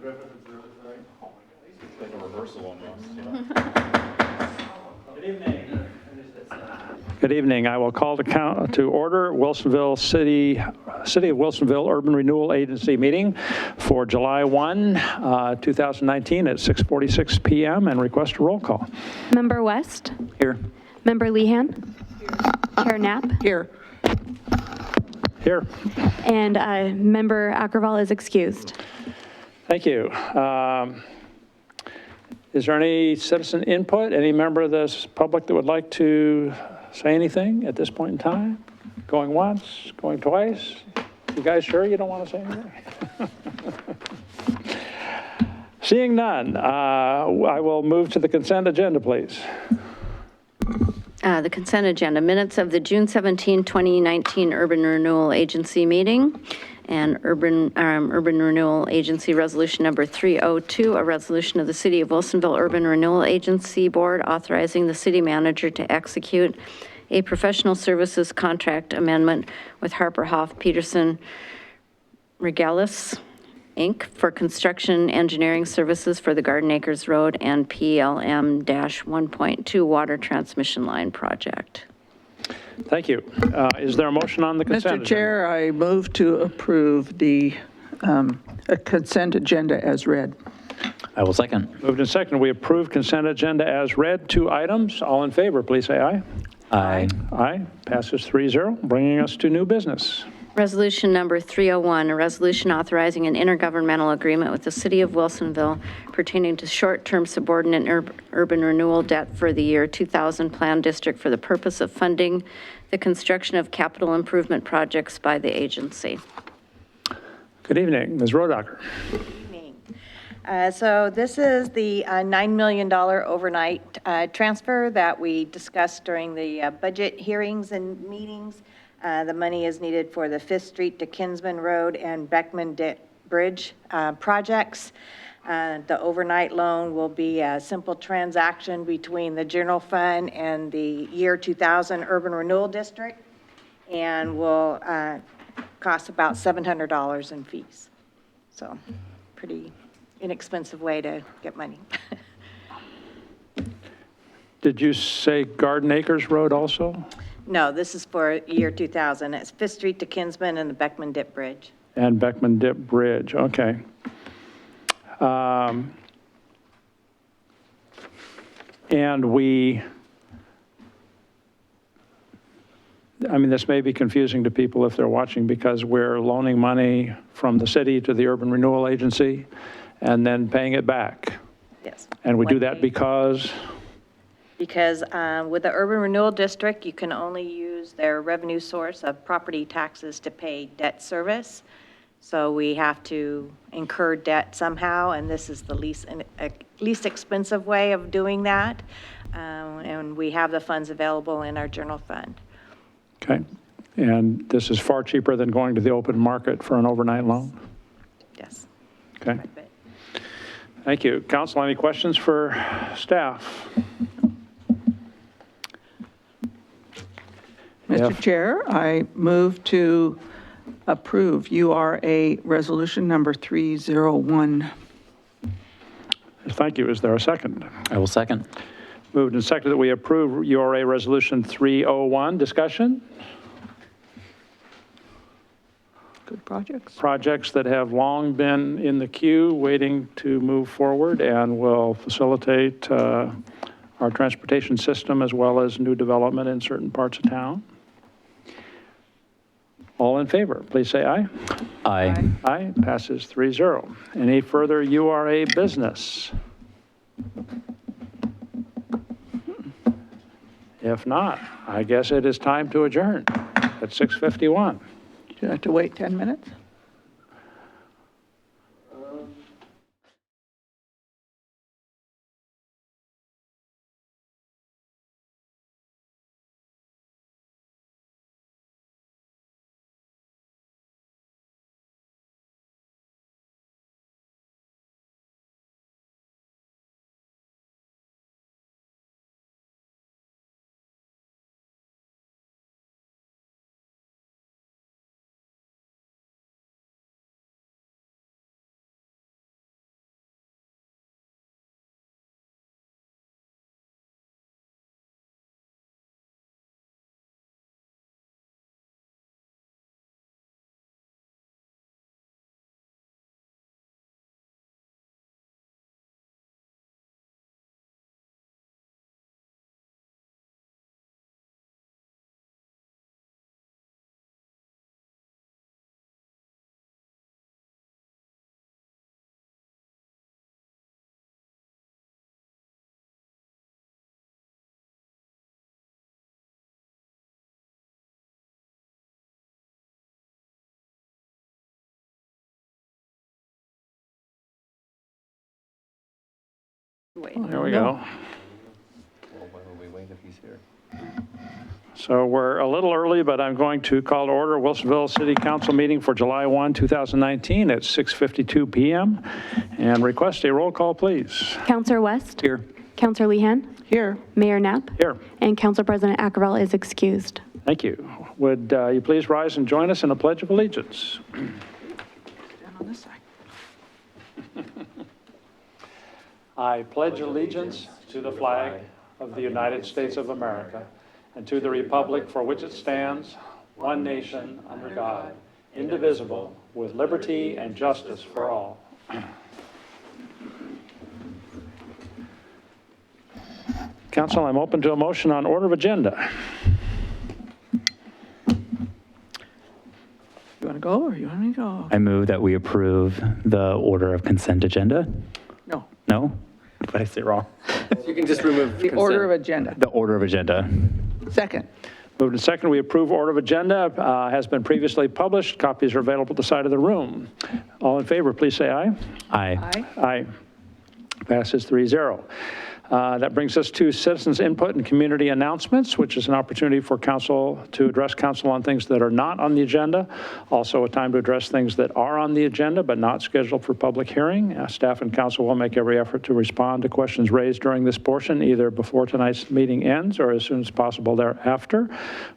Like a reversal almost, yeah. Good evening. Good evening. I will call to order Wilsonville City of Wilsonville Urban Renewal Agency meeting for July 1, 2019 at 6:46 p.m. and request a roll call. Member West? Here. Member Lehan? Chair Knapp? Here. Here. And Member Ackerval is excused. Thank you. Is there any citizen input? Any member of this public that would like to say anything at this point in time? Going once, going twice? You guys sure you don't want to say anything? Seeing none, I will move to the consent agenda, please. The consent agenda, minutes of the June 17, 2019 Urban Renewal Agency meeting and Urban Renewal Agency Resolution Number 302, a resolution of the City of Wilsonville Urban Renewal Agency Board authorizing the city manager to execute a professional services contract amendment with Harper Hoff Peterson Regalis, Inc. for construction engineering services for the Garden Acres Road and PLM-1.2 water transmission line project. Thank you. Is there a motion on the consent agenda? Mr. Chair, I move to approve the consent agenda as read. I will second. Moved and seconded. We approve consent agenda as read. 2 items. All in favor, please say aye. Aye. Aye. Passes 3-0, bringing us to new business. Resolution number 301, a resolution authorizing an intergovernmental agreement with the City of Wilsonville pertaining to short-term subordinate urban renewal debt for the year 2000 Plan District for the purpose of funding the construction of capital improvement projects by the agency. Good evening, Ms. Rodacker. So this is the $9 million overnight transfer that we discussed during the budget hearings and meetings. The money is needed for the 5th Street to Kinsman Road and Beckman Bridge projects. The overnight loan will be a simple transaction between the general fund and the year 2000 Urban Renewal District and will cost about $700 in fees. So pretty inexpensive way to get money. Did you say Garden Acres Road also? No, this is for year 2000. It's 5th Street to Kinsman and the Beckman Dip Bridge. And Beckman Dip Bridge, okay. And this may be confusing to people if they're watching because we're loaning money from the city to the Urban Renewal Agency and then paying it back. Yes. And we do that because? Because with the Urban Renewal District, you can only use their revenue source of property taxes to pay debt service. So we have to incur debt somehow, and this is the least expensive way of doing that. And we have the funds available in our general fund. Okay. And this is far cheaper than going to the open market for an overnight loan? Yes. Okay. Thank you. Council, any questions for staff? Mr. Chair, I move to approve URA resolution number 301. Thank you. Is there a second? I will second. Moved and seconded that we approve URA resolution 301. Discussion? Good projects. Projects that have long been in the queue waiting to move forward and will facilitate our transportation system as well as new development in certain parts of town. All in favor, please say aye. Aye. Aye, passes 3-0. Any further URA business? If not, I guess it is time to adjourn at 6:51. Do you have to wait 10 minutes? There we go. Well, why don't we wait if he's here? So we're a little early, but I'm going to call to order Wilsonville City Council meeting for July 1, 2019 at 6:52 PM. And request a roll call, please. Counselor West? Here. Counselor Lehan? Here. Mayor Knapp? Here. And Council President Ackerval is excused. Thank you. Would you please rise and join us in a pledge of allegiance? Stand on this side. I pledge allegiance to the flag of the United States of America and to the republic for which it stands, one nation, under God, indivisible, with liberty and justice for all. Council, I'm open to a motion on order of agenda. You want to go or you want me to go? I move that we approve the order of consent agenda. No. No? Did I say it wrong? You can just remove The order of agenda. The order of agenda. Second. Moved and second, we approve order of agenda, has been previously published. Copies are available at the side of the room. All in favor, please say aye. Aye. Aye. Aye. Passes 3-0. That brings us to citizens' input and community announcements, which is an opportunity for council to address council on things that are not on the agenda. Also a time to address things that are on the agenda but not scheduled for public hearing. Staff and council will make every effort to respond to questions raised during this portion, either before tonight's meeting ends or as soon as possible thereafter.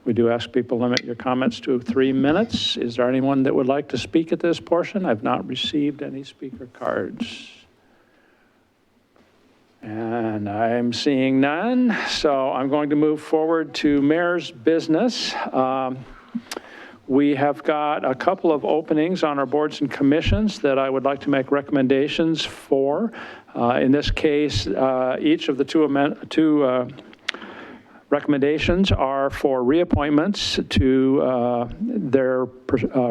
We do ask people limit your comments to 3 minutes. Is there anyone that would like to speak at this portion? I've not received any speaker cards. And I'm seeing none, so I'm going to move forward to mayor's business. We have got a couple of openings on our boards and commissions that I would like to make recommendations for. In this case, each of the two recommendations are for reappointments to their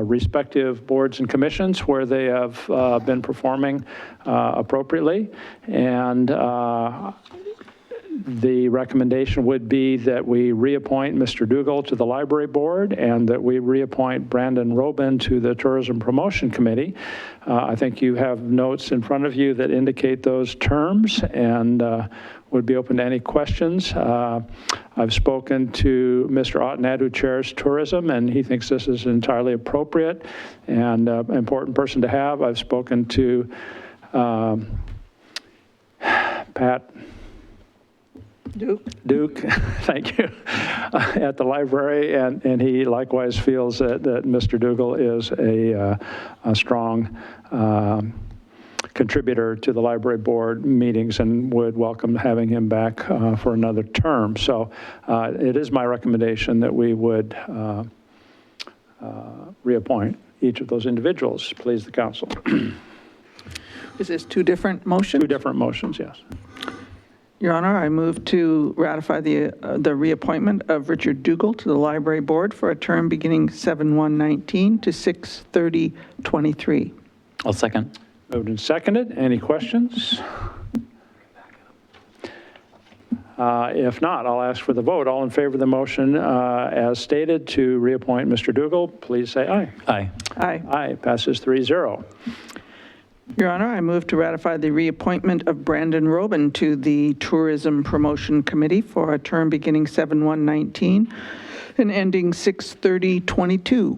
respective boards and commissions where they have been performing appropriately. And the recommendation would be that we reappoint Mr. Dougal to the Library Board and that we reappoint Brandon Robin to the Tourism Promotion Committee. I think you have notes in front of you that indicate those terms and would be open to any questions. I've spoken to Mr. Ottenad, who chairs tourism, and he thinks this is entirely appropriate and an important person to have. I've spoken to Pat Duke, thank you, at the library, and he likewise feels that Mr. Dougal is a strong contributor to the library board meetings and would welcome having him back for another term. So it is my recommendation that we would reappoint each of those individuals. Please, the council. Is this two different motions? Two different motions, yes. Your Honor, I move to ratify the reappointment of Richard Dougal to the Library Board for a term beginning 7/1/19 to 6/30/23. I'll second. Moved and seconded. Any questions? If not, I'll ask for the vote. All in favor of the motion as stated to reappoint Mr. Dougal, please say aye. Aye. Aye. Aye. Passes 3-0. Your Honor, I move to ratify the reappointment of Brandon Robin to the Tourism Promotion Committee for a term beginning 7/1/19 and ending 6/30/22.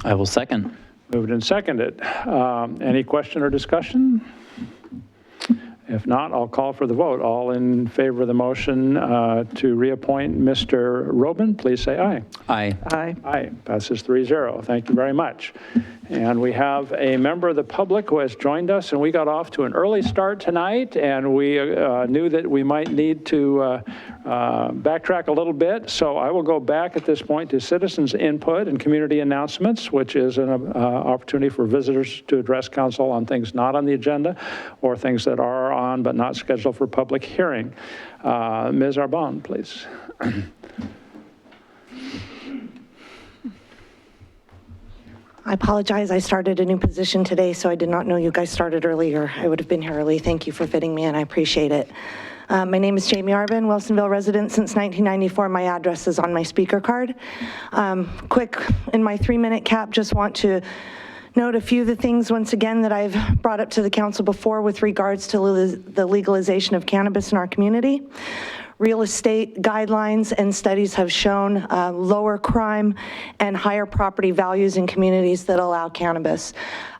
I will second. Moved and seconded. Any question or discussion? If not, I'll call for the vote. All in favor of the motion to reappoint Mr. Robin, please say aye. Aye. Aye. Aye. Passes 3-0. Thank you very much. And we have a member of the public who has joined us, and we got off to an early start tonight, and we knew that we might need to backtrack a little bit. So I will go back at this point to citizens' input and community announcements, which is an opportunity for visitors to address council on things not on the agenda or things that are on but not scheduled for public hearing. Ms. Arbonne, please. I apologize. I started a new position today, so I did not know you guys started earlier. I would have been here early. Thank you for fitting me in. I appreciate it. My name is Jamie Arbin, Wilsonville resident since 1994. My address is on my speaker card. Quick, in my 3-minute cap, just want to note a few of the things, once again, that I've brought up to the council before with regards to the legalization of cannabis in our community. Real estate guidelines and studies have shown lower crime and higher property values in communities that allow cannabis.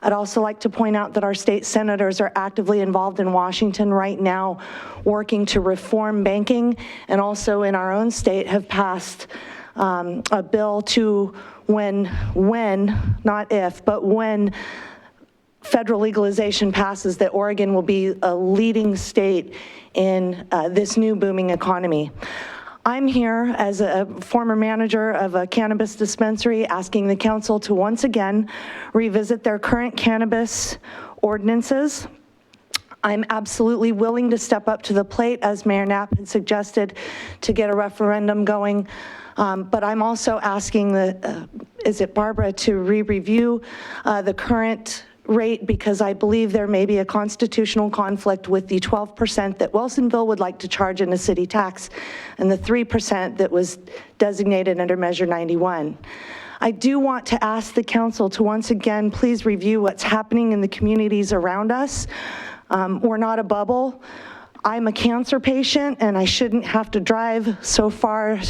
I'd also like to point out that our state senators are actively involved in Washington right now, working to reform banking, and also in our own state have passed a bill to when, not if, but when federal legalization passes, that Oregon will be a leading state in this new booming economy. I'm here as a former manager of a cannabis dispensary, asking the council to once again revisit their current cannabis ordinances. I'm absolutely willing to step up to the plate, as Mayor Knapp had suggested, to get a referendum going. But I'm also asking is it Barbara, to re-review the current rate, because I believe there may be a constitutional conflict with the 12% that Wilsonville would like to charge in a city tax and the 3% that was designated under Measure 91. I do want to ask the council to once again, please review what's happening in the communities around us. We're not a bubble. I'm a cancer patient and I shouldn't have to drive so far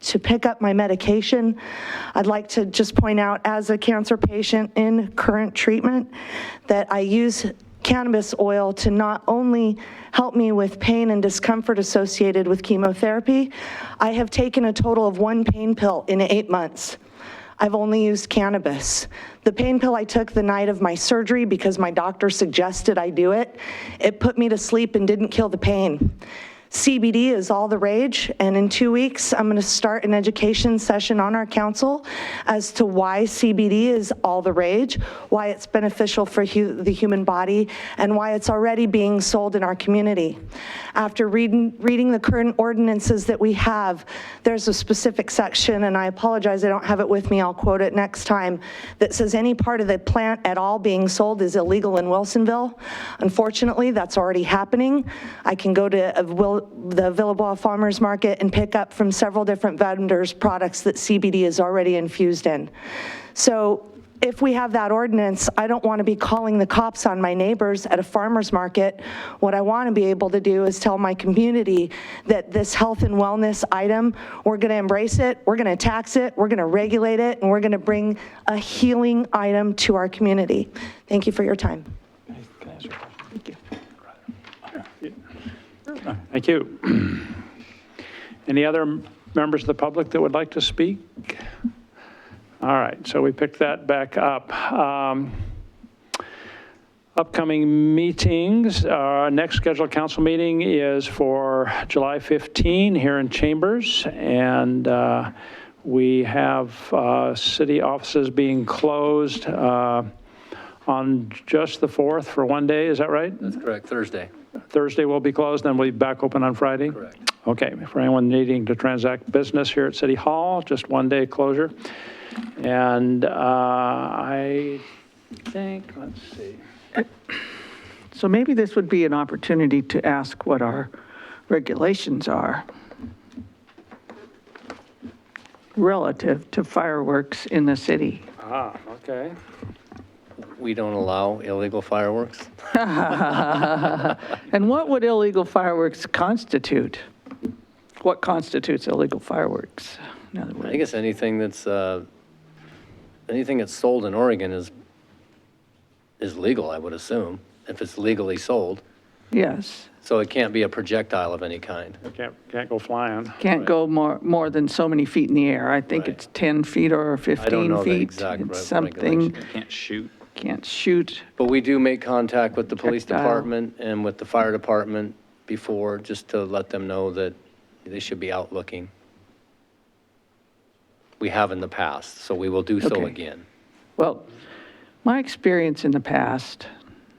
to pick up my medication. I'd like to just point out, as a cancer patient in current treatment, that I use cannabis oil to not only help me with pain and discomfort associated with chemotherapy. I have taken a total of 1 pain pill in 8 months. I've only used cannabis. The pain pill I took the night of my surgery, because my doctor suggested I do it, it put me to sleep and didn't kill the pain. CBD is all the rage, and in 2 weeks, I'm going to start an education session on our council as to why CBD is all the rage, why it's beneficial for the human body, and why it's already being sold in our community. After reading the current ordinances that we have, there's a specific section, and I apologize, I don't have it with me, I'll quote it next time, that says any part of the plant at all being sold is illegal in Wilsonville. Unfortunately, that's already happening. I can go to the Villebois Farmers Market and pick up from several different vendors products that CBD is already infused in. So if we have that ordinance, I don't want to be calling the cops on my neighbors at a farmer's market. What I want to be able to do is tell my community that this health and wellness item, we're going to embrace it, we're going to tax it, we're going to regulate it, and we're going to bring a healing item to our community. Thank you for your time. Can I ask you a question? Thank you. Thank you. Any other members of the public that would like to speak? All right, so we picked that back up. Upcoming meetings, our next scheduled council meeting is for July 15 here in Chambers, and we have city offices being closed on just the 4th for 1 day, is that right? That's correct, Thursday. Thursday will be closed, then we'll be back open on Friday? Correct. Okay, for anyone needing to transact business here at City Hall, just 1 day closure. And I think, let's see. So maybe this would be an opportunity to ask what our regulations are relative to fireworks in the city. Ah, okay. We don't allow illegal fireworks. And what would illegal fireworks constitute? What constitutes illegal fireworks? In other I words, guess anything that's sold in Oregon is legal, I would assume, if it's legally sold. yes, So it can't be a projectile of any kind. Can't go flying. can't go more than so many feet in the air. I think Right. it's 10 feet or 15 feet. I don't know the exact It's regulation. something, Can't shoot. can't shoot. But we do make contact with the police Projectile. department and with the fire department before, just to let them know that they should be out looking. We have in the past, so we will do so Okay. again. Well, my experience in the past,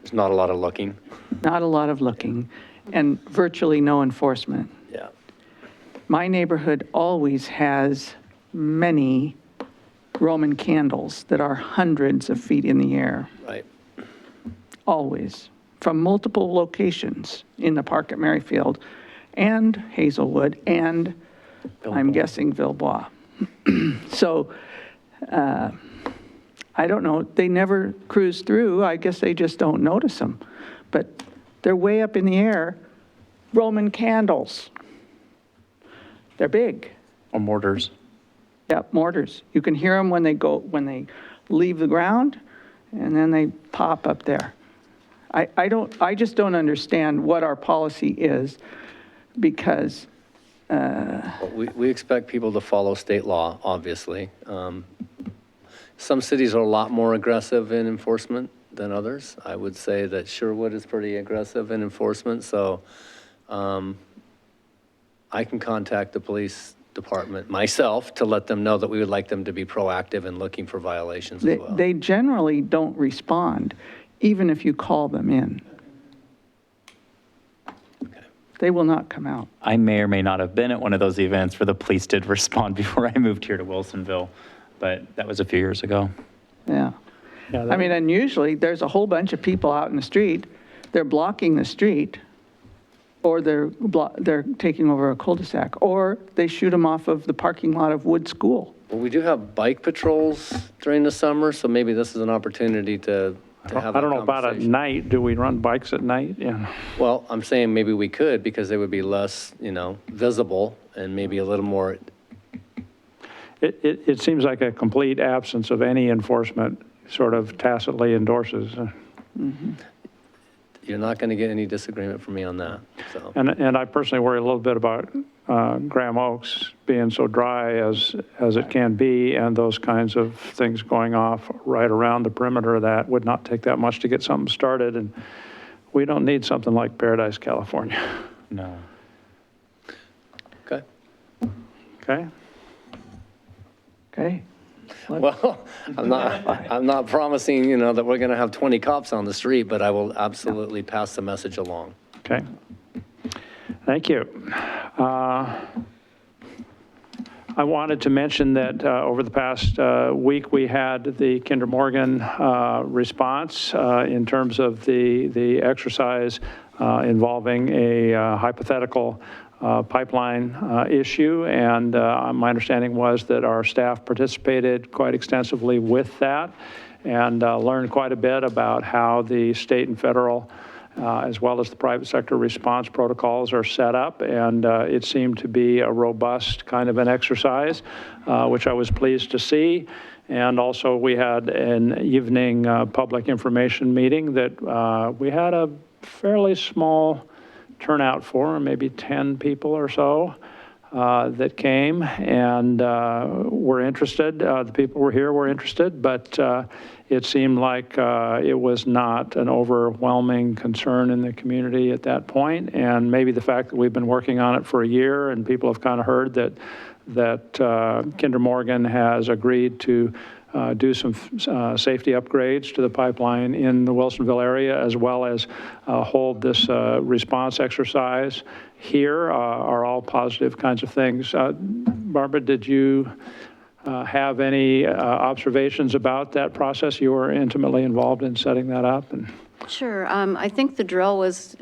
There's not a lot of looking. not a lot of looking and virtually no enforcement. Yeah. My neighborhood always has many Roman candles that are hundreds of feet in the air, Right. always, from multiple locations in the park at Merrifield and Hazelwood and, I'm guessing, Villebois. So I don't know, they never cruise through. I guess they just don't notice them. But they're way up in the air. Roman candles. They're big. Or mortars. Yep, mortars. You can hear them when they leave the ground, and then they pop up there. I just don't understand what our policy is, because We expect people to follow state law, obviously. Some cities are a lot more aggressive in enforcement than others. I would say that Sherwood is pretty aggressive in enforcement, so I can contact the police department myself to let them know that we would like them to be proactive in looking for violations as well. they generally don't respond, even if you call them in. They will not come out. I may or may not have been at one of those events where the police did respond before I moved here to Wilsonville, but that was a few years ago. Yeah. I mean, and usually there's a whole bunch of people out in the street. They're blocking the street, or they're taking over a cul-de-sac, or they shoot them off of the parking lot of Wood School. Well, we do have bike patrols during the summer, so maybe this is an opportunity to have I don't that know about at conversation. night. Do we run bikes at night? Yeah. Well, I'm saying maybe we could, because they would be less, visible and maybe a little more. It seems like a complete absence of any enforcement sort of tacitly endorses. You're not going to get any disagreement from me on that, so. And I personally worry a little bit about Graham Oaks being so dry as it can be, and those kinds of things going off right around the perimeter. That would not take that much to get something started, and we don't need something like Paradise, California. No. Okay. Okay? Okay? Well, I'm not promising, that we're going to have 20 cops on the street, but I will absolutely pass the message along. Okay. Thank you. I wanted to mention that over the past week, we had the Kinder Morgan response in terms of the exercise involving a hypothetical pipeline issue, and my understanding was that our staff participated quite extensively with that and learned quite a bit about how the state and federal as well as the private sector response protocols are set up, and it seemed to be a robust kind of an exercise, which I was pleased to see. And also we had an evening public information meeting that we had a fairly small turnout for, maybe 10 people or so that came and were interested. The people who were here were interested, but it seemed like it was not an overwhelming concern in the community at that point. And maybe the fact that we've been working on it for a year and people have kind of heard that Kinder Morgan has agreed to do some safety upgrades to the pipeline in the Wilsonville area, as well as hold this response exercise here, are all positive kinds of things. Barbara, did you have any observations about that process? You were intimately involved in setting that up. Sure. I think the drill was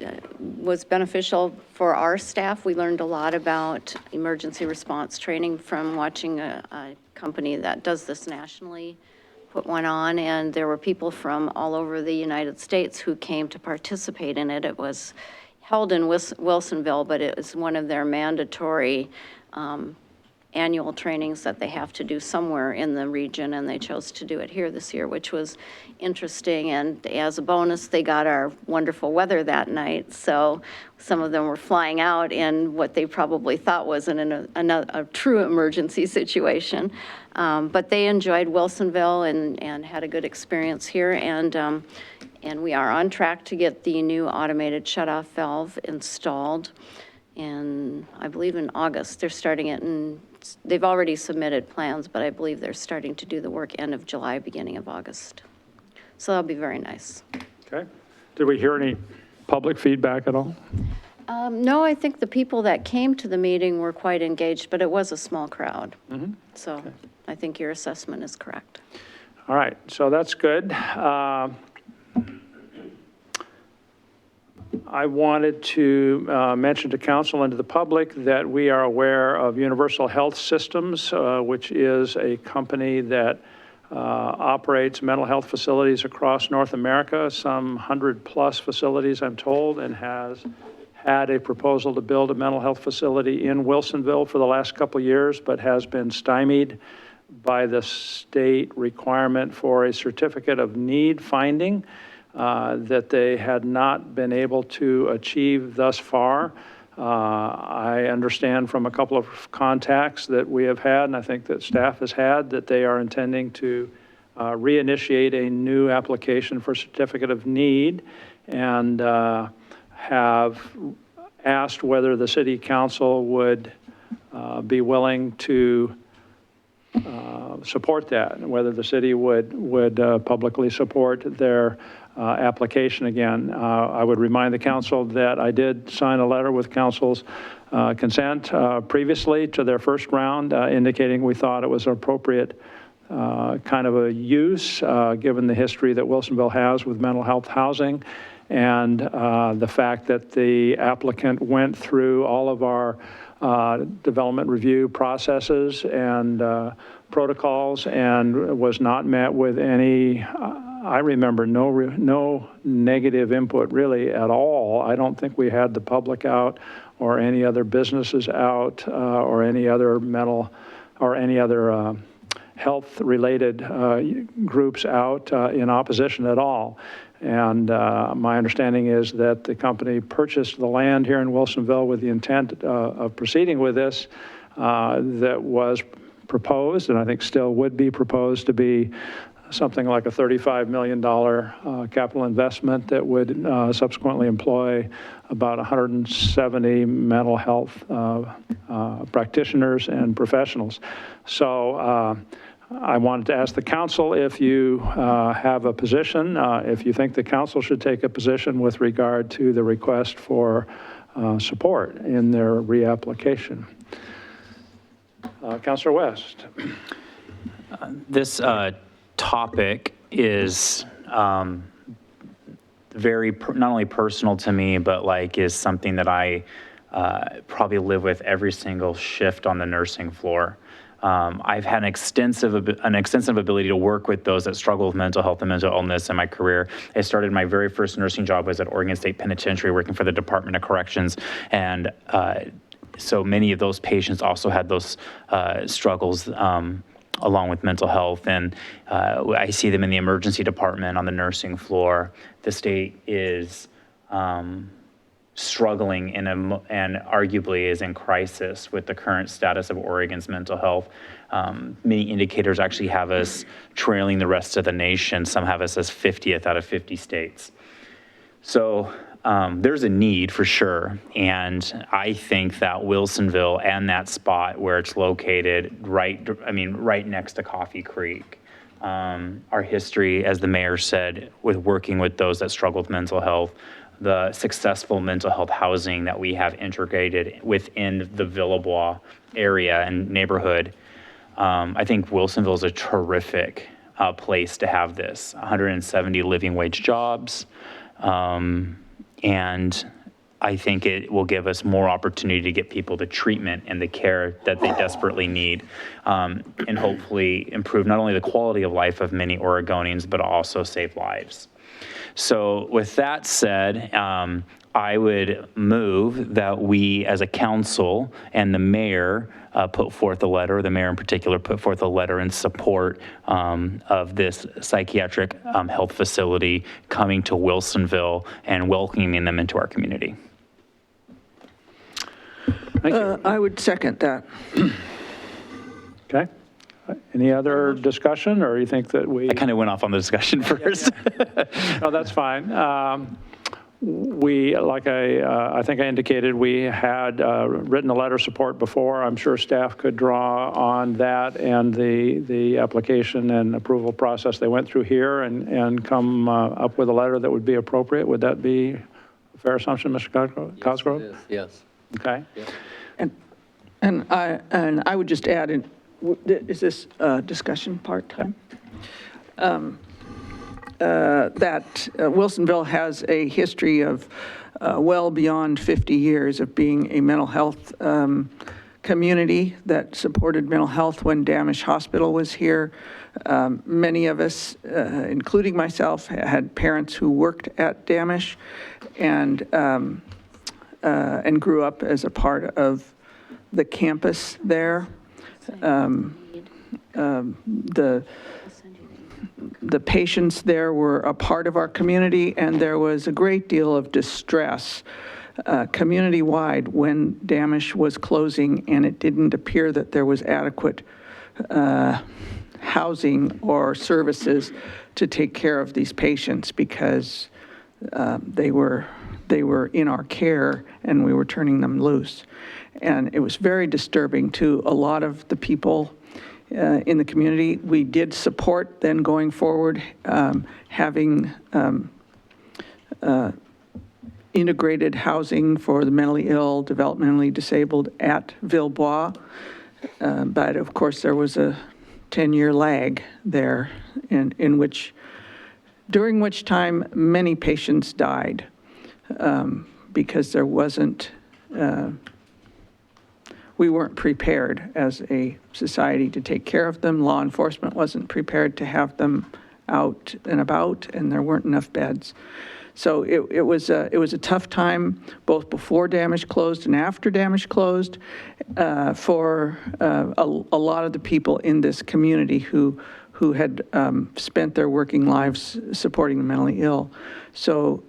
beneficial for our staff. We learned a lot about emergency response training from watching a company that does this nationally put one on, and there were people from all over the United States who came to participate in it. It was held in Wilsonville, but it was one of their mandatory annual trainings that they have to do somewhere in the region, and they chose to do it here this year, which was interesting. And as a bonus, they got our wonderful weather that night. So some of them were flying out in what they probably thought was a true emergency situation. But they enjoyed Wilsonville and had a good experience here. And we are on track to get the new automated shutoff valve installed. And I believe in August, they're starting it, and they've already submitted plans, but I believe they're starting to do the work end of July, beginning of August. So that'll be very nice. Okay. Did we hear any public feedback at all? No, I think the people that came to the meeting were quite engaged, but it was a small crowd. So okay. I think your assessment is correct. All right, so that's good. I wanted to mention to council and to the public that we are aware of Universal Health Systems, which is a company that operates mental health facilities across North America, some 100+ facilities, I'm told, and has had a proposal to build a mental health facility in Wilsonville for the last couple of years, but has been stymied by the state requirement for a certificate of need finding that they had not been able to achieve thus far. I understand from a couple of contacts that we have had, and I think that staff has had, that they are intending to reinitiate a new application for certificate of need, and have asked whether the city council would be willing to support that, and whether the city would publicly support their application again. I would remind the council that I did sign a letter with council's consent previously to their first round, indicating we thought it was an appropriate kind of a use, given the history that Wilsonville has with mental health housing, and the fact that the applicant went through all of our development review processes and protocols and was not met with any, I remember, no negative input really at all. I don't think we had the public out or any other businesses out or any other mental or any other health-related groups out in opposition at all. And my understanding is that the company purchased the land here in Wilsonville with the intent of proceeding with this that was proposed, and I think still would be proposed to be something like a $35 million capital investment that would subsequently employ about 170 mental health practitioners and professionals. So I wanted to ask the council if you have a position, if you think the council should take a position with regard to the request for support in their reapplication. Councilor West. This topic is very, not only personal to me, but like is something that I probably live with every single shift on the nursing floor. I've had an extensive ability to work with those that struggle with mental health and mental illness in my career. I started my very first nursing job was at Oregon State Penitentiary, working for the Department of Corrections, and so many of those patients also had those struggles along with mental health, and I see them in the emergency department on the nursing floor. The state is struggling and arguably is in crisis with the current status of Oregon's mental health. Many indicators actually have us trailing the rest of the nation. Some have us as 50th out of 50 states. So there's a need for sure. And I think that Wilsonville and that spot where it's located right next to Coffee Creek, our history, as the mayor said, with working with those that struggle with mental health, the successful mental health housing that we have integrated within the Villebois area and neighborhood. I think Wilsonville is a terrific place to have this. 170 living wage jobs. And I think it will give us more opportunity to get people the treatment and the care that they desperately need, and hopefully improve not only the quality of life of many Oregonians, but also save lives. So with that said, I would move that we as a council and the mayor put forth a letter, the mayor in particular put forth a letter in support of this psychiatric health facility coming to Wilsonville and welcoming them into our community. Thank you. I would second that. Okay. Any other discussion, or you think that we? I kind of went off on the discussion first. No, that's fine. We, like I think I indicated, we had written a letter of support before. I'm sure staff could draw on that and the application and approval process they went through here and come up with a letter that would be appropriate. Would that be a fair assumption, Mr. Cosgrove? Yes, it is. Yes. Okay. Yeah. And I would just add in, is this discussion part-time? That Wilsonville has a history of well beyond 50 years of being a mental health community that supported mental health when Damish Hospital was here. Many of us, including myself, had parents who worked at Damish and grew up as a part of the campus there. The patients there were a part of our community, and there was a great deal of distress community-wide when Damish was closing, and it didn't appear that there was adequate housing or services to take care of these patients because they were in our care and we were turning them loose. And it was very disturbing to a lot of the people in the community. We did support then going forward having integrated housing for the mentally ill, developmentally disabled at Villebois. But of course, there was a 10-year lag there during which time many patients died because there wasn't, we weren't prepared as a society to take care of them. Law enforcement wasn't prepared to have them out and about, and there weren't enough beds. So it was a tough time, both before Damish closed and after Damish closed, for a lot of the people in this community who had spent their working lives supporting the mentally ill. So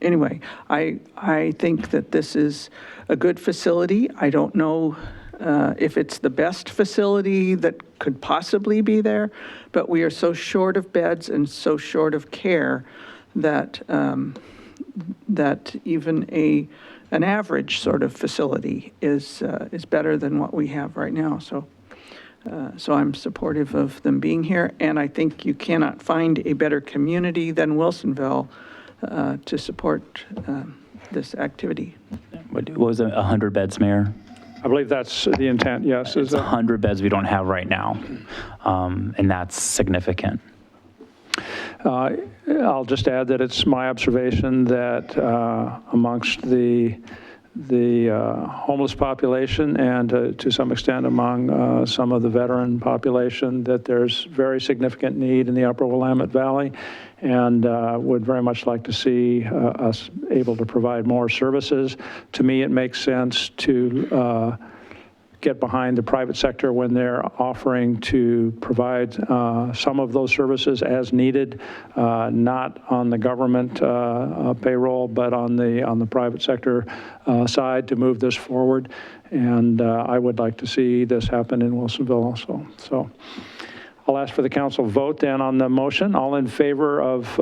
anyway, I think that this is a good facility. I don't know if it's the best facility that could possibly be there, but we are so short of beds and so short of care that that even an average sort of facility is better than what we have right now. So I'm supportive of them being here, and I think you cannot find a better community than Wilsonville to support this activity. What was it, 100 beds, Mayor? I believe that's the intent, yes. It's 100 beds we don't have right now, and that's significant. I'll just add that it's my observation that amongst the homeless population and to some extent among some of the veteran population, that there's very significant need in the Upper Willamette Valley, and would very much like to see us able to provide more services. To me, it makes sense to get behind the private sector when they're offering to provide some of those services as needed, not on the government payroll, but on the private sector side to move this forward. And I would like to see this happen in Wilsonville also. So I'll ask for the council vote then on the motion. All in favor of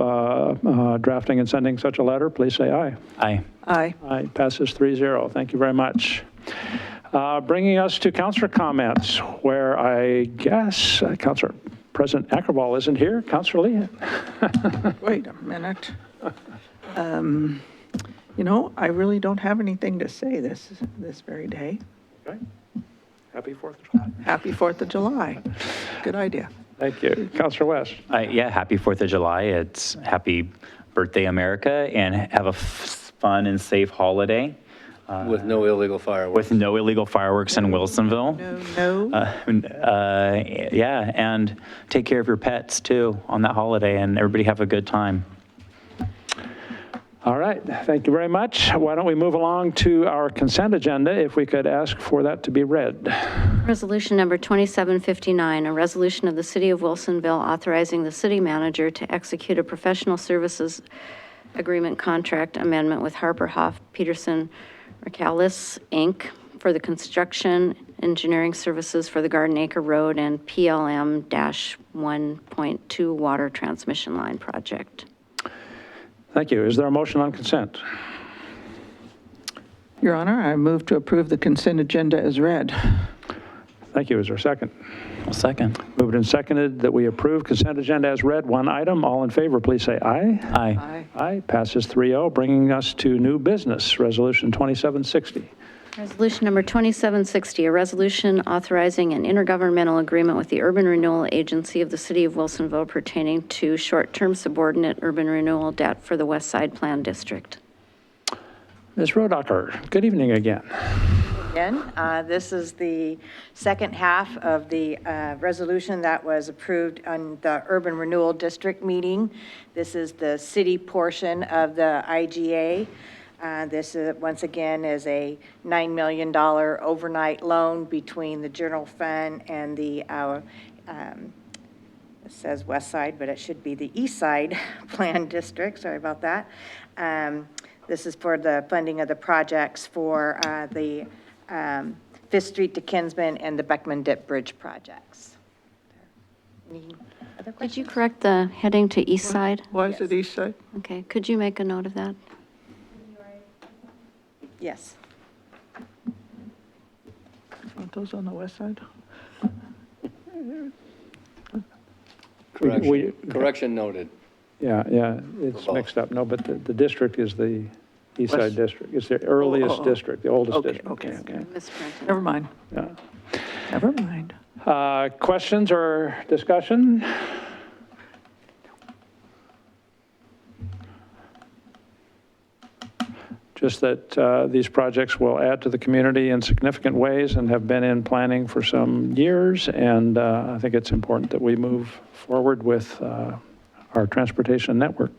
drafting and sending such a letter, please say aye. Aye. Aye. Aye, passes 3-0. Thank you very much. Bringing us to councilor comments, where I guess Councilor President Ackerval isn't here. Councilor Lee. Wait a minute. You know, I really don't have anything to say this very day. Okay. Happy 4th of July. Happy 4th of July. Good idea. Thank you. Councilor West. Yeah, happy 4th of July. It's happy birthday, America, and have a fun and safe holiday. With no illegal fireworks. With no illegal fireworks in Wilsonville. No. Yeah, and take care of your pets too on that holiday, and everybody have a good time. All right, thank you very much. Why don't we move along to our consent agenda, if we could ask for that to be read. Resolution number 2759, a resolution of the City of Wilsonville authorizing the city manager to execute a professional services agreement contract amendment with Harper Hoff Peterson Racalis, Inc. for the construction engineering services for the Garden Acre Road and PLM-1.2 water transmission line project. Thank you. Is there a motion on consent? Your Honor, I move to approve the consent agenda as read. Thank you. Is there a second? I'll second. Moved and seconded that we approve consent agenda as read. One item. All in favor, please say aye. Aye. Aye. Aye. Passes 3-0, bringing us to new business, Resolution 2760. Resolution number 2760, a resolution authorizing an intergovernmental agreement with the Urban Renewal Agency of the City of Wilsonville pertaining to short-term subordinate urban renewal debt for the West Side Plan District. Ms. Rodacher, good evening again. Again, this is the second half of the resolution that was approved on the Urban Renewal District meeting. This is the city portion of the IGA. This is, once again, is a $9 million overnight loan between the general fund and the, it says west side, but it should be the east side plan district. Sorry about that. This is for the funding of the projects for the 5th Street to Kinsman and the Beckman Dip Bridge projects. Any other Did questions? you correct the heading to east side? Why is it east side? Okay, could you make a note of that? Yes. Aren't those on the west side? Correction noted. Yeah, it's both. mixed up. No, but the district is the east side West. district. It's the earliest oh. district, the oldest Okay, district. okay, okay. Misprinted. Never mind. Yeah. Never mind. Questions or discussion? Just that these projects will add to the community in significant ways and have been in planning for some years. And I think it's important that we move forward with our transportation network.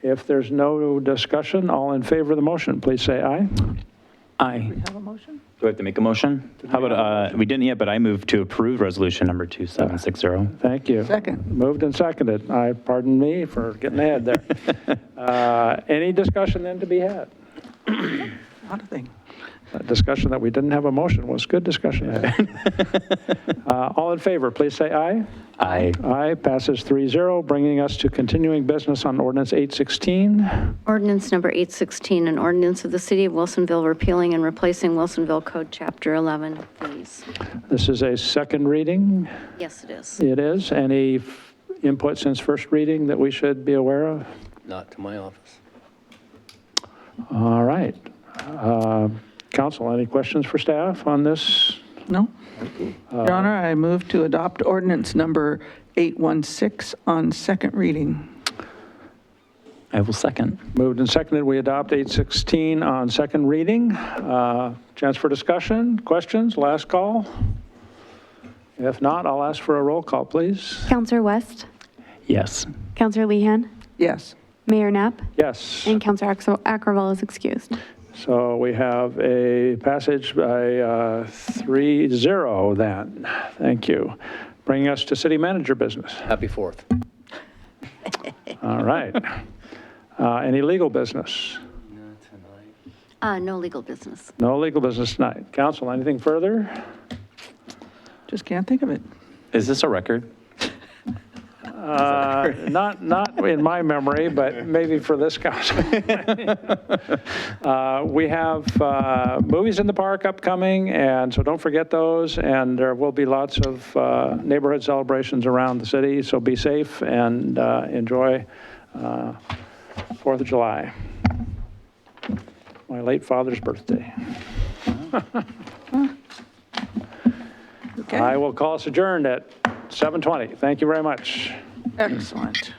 If there's no discussion, all in favor of the motion, please say aye. Aye. Have a motion? Do I have to make a motion? How about, we didn't yet, but I move to approve resolution number 2760. Thank you. Second. Moved and seconded. Pardon me for getting ahead there. Any discussion then to be had? Not a thing. That discussion that we didn't have a motion was good discussion. All in favor, please say aye. Aye. Aye, passes 3-0, bringing us to continuing business on ordinance 816. Ordinance number 816, an ordinance of the City of Wilsonville repealing and replacing Wilsonville Code Chapter 11 fees. This is a second reading. Yes, it is. It is. Any input since first reading that we should be aware of? Not to my office. All right. Council, any questions for staff on this? No? Your Honor, I move to adopt ordinance number 816 on second reading. I will second. Moved and seconded, we adopt 816 on second reading. Chance for discussion, questions, last call? If not, I'll ask for a roll call, please. Counselor West, Yes. Counselor Lehan, Yes. Mayor Knapp, Yes. and Counselor Ackerval is excused. So we have a passage by 3-0 then. Thank you. Bringing us to city manager business. Happy 4th. All right. Any legal business? No legal business. No legal business tonight. Council, anything further? Just can't think of it. Is this a record? Not in my memory, but maybe for this council. We have movies in the park upcoming, and so don't forget those. And there will be lots of neighborhood celebrations around the city, so be safe and enjoy 4th of July. My late father's birthday. Okay. I will call us adjourned at 7:20. Thank you very much. Excellent.